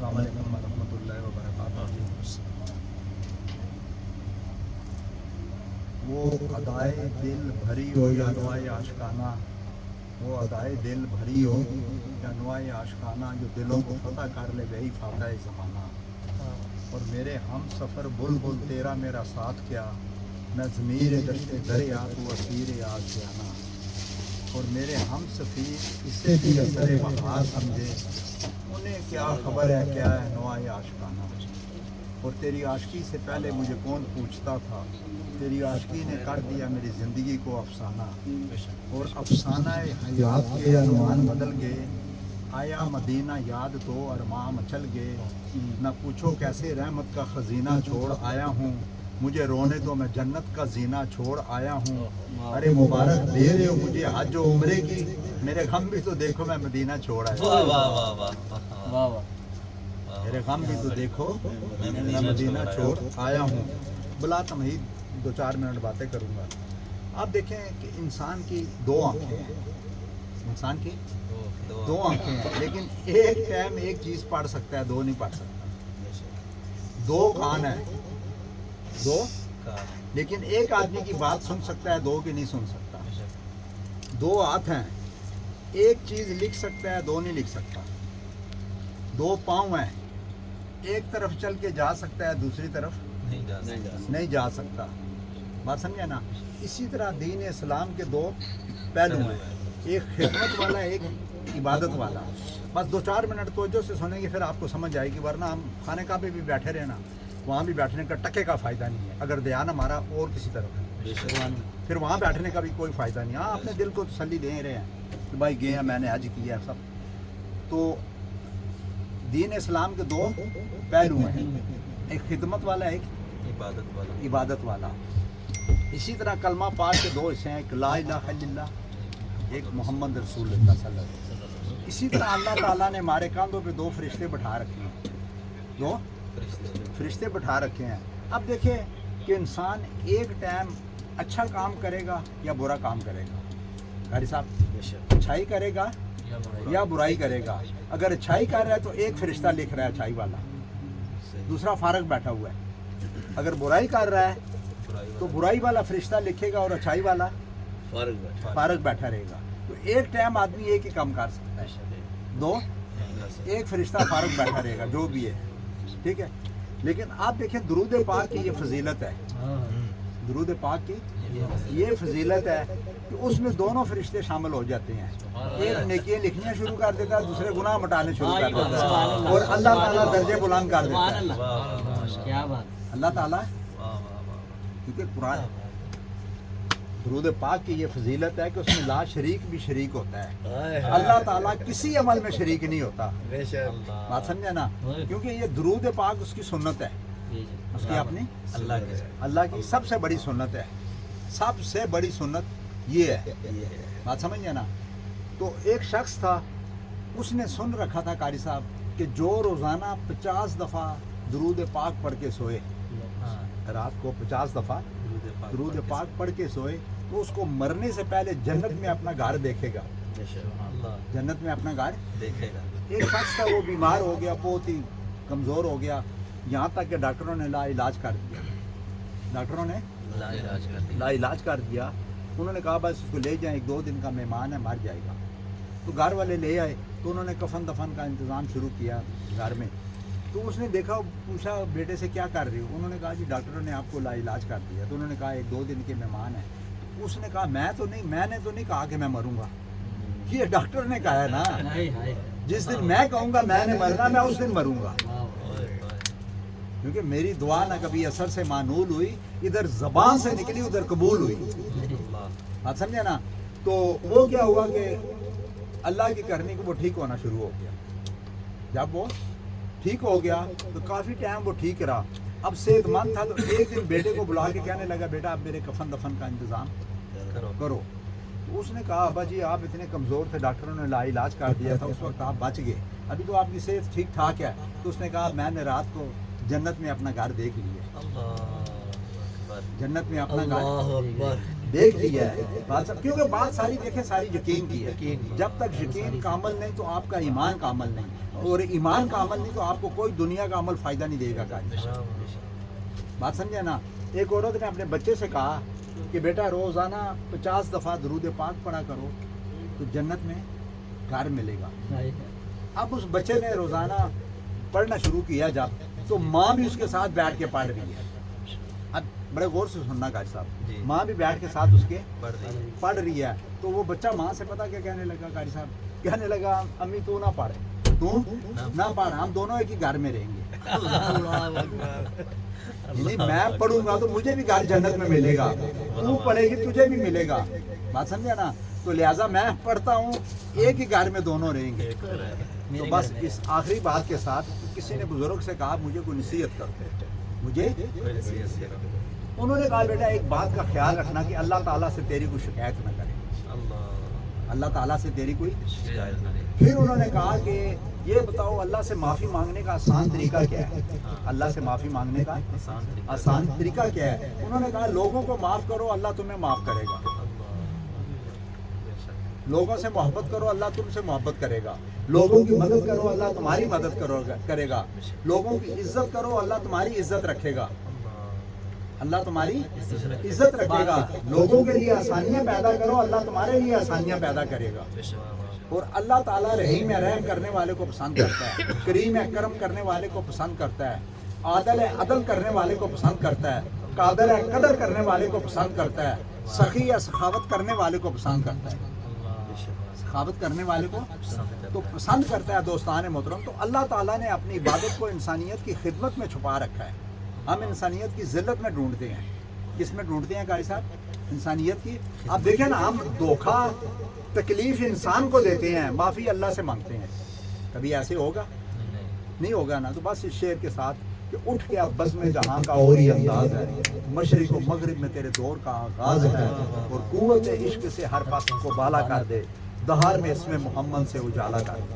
अस्सलाम वालेकुम रहमतुल्लाहि व बरकातहू। वो अदाए दिल भरी हो या नवाए आशिकाना, वो अदाए दिल भरी हो या नवाए आशिकाना, जो दिलों को फतह कर ले वही फातह ज़माना। और मेरे हम सफ़र बुलबुल तेरा मेरा साथ क्या, मैं ज़मीर दश्ते दरिया तू असीर आशियाना। और मेरे हम सफ़ीर इससे भी असर बहार समझे, उन्हें क्या खबर है क्या है नवाए आशिकाना। और तेरी आशिकी से पहले मुझे कौन पूछता था, तेरी आशिकी ने कर दिया मेरी ज़िंदगी को अफसाना। और अफसाना हयात के अनुमान बदल गए, आया मदीना याद तो अरमान मचल गए। न पूछो कैसे रहमत का खजीना छोड़ आया हूँ, मुझे रोने तो मैं जन्नत का जीना छोड़ आया हूँ। अरे मुबारक दे रहे हो मुझे हज और उम्रे की, मेरे गम भी तो देखो मैं मदीना छोड़ आया हूँ। वाह वाह, मेरे गम भी तो देखो मैं मदीना छोड़ आया हूँ। बुला तमहीद 2-4 मिनट बातें करूँगा। आप देखें कि इंसान की दो आँखें हैं, इंसान की दो आँखें हैं, लेकिन एक टाइम एक चीज़ पढ़ सकता है, दो नहीं पढ़ सकता। दो कान है, दो, लेकिन एक आदमी की बात सुन सकता है, दो की नहीं सुन सकता। दो हाथ हैं, एक चीज़ लिख सकता है, दो नहीं लिख सकता। दो पाँव हैं, एक तरफ चल के जा सकता है, दूसरी तरफ नहीं जा सकता। बात समझे ना। इसी तरह दीन इस्लाम के दो पहलू हैं, एक खिदमत वाला, एक इबादत वाला। बस 2-4 मिनट तवज्जो से सुनेंगे फिर आपको समझ आएगी, वरना हम खाने का भी बैठे रहे ना, वहाँ भी बैठने का टके का फ़ायदा नहीं है अगर ध्यान हमारा और किसी तरफ है, फिर वहाँ बैठने का भी कोई फ़ायदा नहीं। हाँ, अपने दिल को तसल्ली दे रहे हैं कि भाई गए हैं, मैंने हज किया है सब। तो दीन इस्लाम के दो पहलू हैं, एक खिदमत वाला, एक इबादत वाला। इसी तरह कलमा पाक के दो हिस्से हैं, एक ला इलाहा इल्लल्लाह, एक मोहम्मद रसूलुल्लाह सल्लल्लाहु अलैहि वसल्लम। इसी तरह अल्लाह ताला ने हमारे कांधों पे दो फरिश्ते बैठा रखे हैं, दो फरिश्ते बैठा रखे हैं। अब देखें कि इंसान एक टाइम अच्छा काम करेगा या बुरा काम करेगा। गाड़ी साहब, अच्छाई करेगा या बुराई करेगा। अगर अच्छाई कर रहा है तो एक फरिश्ता लिख रहा है अच्छाई वाला, दूसरा फारग बैठा हुआ है। अगर बुराई कर रहा है तो बुराई वाला फरिश्ता लिखेगा और अच्छाई वाला फारग बैठा रहेगा। तो एक टाइम आदमी एक ही काम कर सकता है, दो एक फरिश्ता फारग बैठा रहेगा, जो भी है, ठीक है। लेकिन आप देखें दुरूद पाक की ये फजीलत है, दुरूद पाक की ये फजीलत है कि उसमें दोनों फरिश्ते शामिल हो जाते हैं। एक नेकियां लिखनियां शुरू कर देता है, दूसरे गुनाह मिटाने शुरू कर देता है, और अल्लाह ताला दर्जे बुलंद कर देता है। क्या बात, अल्लाह ताला, क्योंकि कुरान दुरूद पाक की ये फजीलत है कि उसमें ला शरीक भी शरीक होता है। अल्लाह ताला किसी अमल में शरीक नहीं होता। बात समझे ना, क्योंकि ये दुरूद पाक उसकी सुन्नत है, उसकी अपनी अल्लाह की सबसे बड़ी सुन्नत है, सबसे बड़ी सुन्नत ये है। बात समझे ना। तो एक शख्स था, उसने सुन रखा था कारी साहब कि जो रोज़ाना 50 दफ़ा दुरूद पाक पढ़ के सोए, रात को 50 दफ़ा दुरूद पाक पढ़ के सोए, तो उसको मरने से पहले जन्नत में अपना घर देखेगा, जन्नत में अपना घर देखेगा। एक शख्स था, वो बीमार हो गया, बहुत ही कमज़ोर हो गया, यहाँ तक कि डॉक्टरों ने ला इलाज कर दिया, डॉक्टरों ने ला इलाज कर दिया। उन्होंने कहा बस उसको ले जाएं, 1-2 दिन का मेहमान है, मर जाएगा। तो घर वाले ले आए, तो उन्होंने कफन दफन का इंतज़ाम शुरू किया घर में। तो उसने देखा, पूछा बेटे से क्या कर रही हो? उन्होंने कहा जी डॉक्टरों ने आपको ला इलाज कर दिया। तो उन्होंने कहा 1-2 दिन के मेहमान हैं। उसने कहा मैंने तो नहीं कहा कि मैं मरूंगा, ये डॉक्टर ने कहा है ना, जिस दिन मैं कहूँगा मैंने मरना, मैं उस दिन मरूंगा, क्योंकि मेरी दुआ ना कभी असर से मानूल हुई, इधर ज़बान से निकली उधर कबूल हुई। बात समझे ना। तो वो क्या हुआ कि अल्लाह की करनी को वो ठीक होना शुरू हो गया। जब वो ठीक हो गया तो काफ़ी टाइम वो ठीक रहा। अब सेहतमंद था, तो एक दिन बेटे को बुला के कहने लगा, बेटा आप मेरे कफन दफन का इंतज़ाम करो। तो उसने कहा अब्बा जी आप इतने कमज़ोर थे, डॉक्टरों ने ला इलाज कर दिया था, उस वक्त आप बच गए, अभी तो आपकी सेहत ठीक ठाक है। तो उसने कहा मैंने रात को जन्नत में अपना घर देख लिया, जन्नत में अपना घर دیکھ لیا ہے بات سب، کیونکہ بات ساری دیکھیں ساری یقین کی ہے. جب تک یقین کا عمل نہیں تو آپ کا ایمان کا عمل نہیں، اور ایمان کا عمل نہیں تو آپ کو کوئی دنیا کا عمل فائدہ نہیں دے گا. بات سمجھے نا. ایک عورت نے اپنے بچے سے کہا کہ بیٹا روزانہ 50 دفعہ درود پاک پڑھا کرو تو جنت میں گھر ملے گا. اب اس بچے نے روزانہ پڑھنا شروع کیا جب، تو ماں بھی اس کے ساتھ بیٹھ کے پڑھ رہی ہے. اب بڑے غور سے سننا قاری صاحب، ماں بھی بیٹھ کے ساتھ اس کے پڑھ رہی ہے. تو وہ بچہ ماں سے پتہ کیا کہنے لگا قاری صاحب؟ کہنے لگا امی تو نہ پڑھ، تو نہ پڑھ، ہم دونوں ایک ہی گھر میں رہیں گے. یعنی میں پڑھوں گا تو مجھے بھی گھر جنت میں ملے گا، تو پڑھے گی تجھے بھی ملے گا. بات سمجھا نا. تو لہٰذا میں پڑھتا ہوں، ایک ہی گھر میں دونوں رہیں گے. تو بس اس آخری بات کے ساتھ کسی نے بزرگ سے کہا مجھے کوئی نصیحت کرتے، مجھے انہوں نے کہا بیٹا ایک بات کا خیال رکھنا کہ اللہ تعالیٰ سے تیری کوئی شکایت نہ کرے، اللہ تعالیٰ سے تیری کوئی. پھر انہوں نے کہا کہ یہ بتاؤ اللہ سے معافی مانگنے کا آسان طریقہ کیا ہے؟ اللہ سے معافی مانگنے کا آسان طریقہ کیا ہے؟ انہوں نے کہا لوگوں کو معاف کرو اللہ تمہیں معاف کرے گا، لوگوں سے محبت کرو اللہ تم سے محبت کرے گا، لوگوں کی مدد کرو اللہ تمہاری مدد کرے گا، لوگوں کی عزت کرو اللہ تمہاری عزت رکھے گا، اللہ تمہاری عزت رکھے گا. لوگوں کے لیے آسانیاں پیدا کرو اللہ تمہارے لیے آسانیاں پیدا کرے گا. اور اللہ تعالیٰ رحیم ہے، رحم کرنے والے کو پسند کرتا ہے، کریم ہے، کرم کرنے والے کو پسند کرتا ہے، عادل ہے، عدل کرنے والے کو پسند کرتا ہے، قادر ہے، قدر کرنے والے کو پسند کرتا ہے، سخی ہے، سخاوت کرنے والے کو پسند کرتا ہے، سخاوت کرنے والے کو تو پسند کرتا ہے. دوستان محترم، تو اللہ تعالیٰ نے اپنی عبادت کو انسانیت کی خدمت میں چھپا رکھا ہے. ہم انسانیت کی ذلت میں ڈھونڈتے ہیں. کس میں ڈھونڈتے ہیں قاری صاحب؟ انسانیت کی. اب دیکھیں نا، ہم دھوکہ تکلیف انسان کو دیتے ہیں، معافی اللہ سے مانگتے ہیں. کبھی ایسے ہوگا؟ نہیں ہوگا نا. تو بس اس شعر کے ساتھ کہ اٹھ کے اب بزم جہاں کا اور ہی انداز ہے، مشرق و مغرب میں تیرے دور کا آغاز ہے، اور قوت عشق سے ہر پاس کو بالا کر دے، دہار میں اس میں محمد سے اجالا کر دے.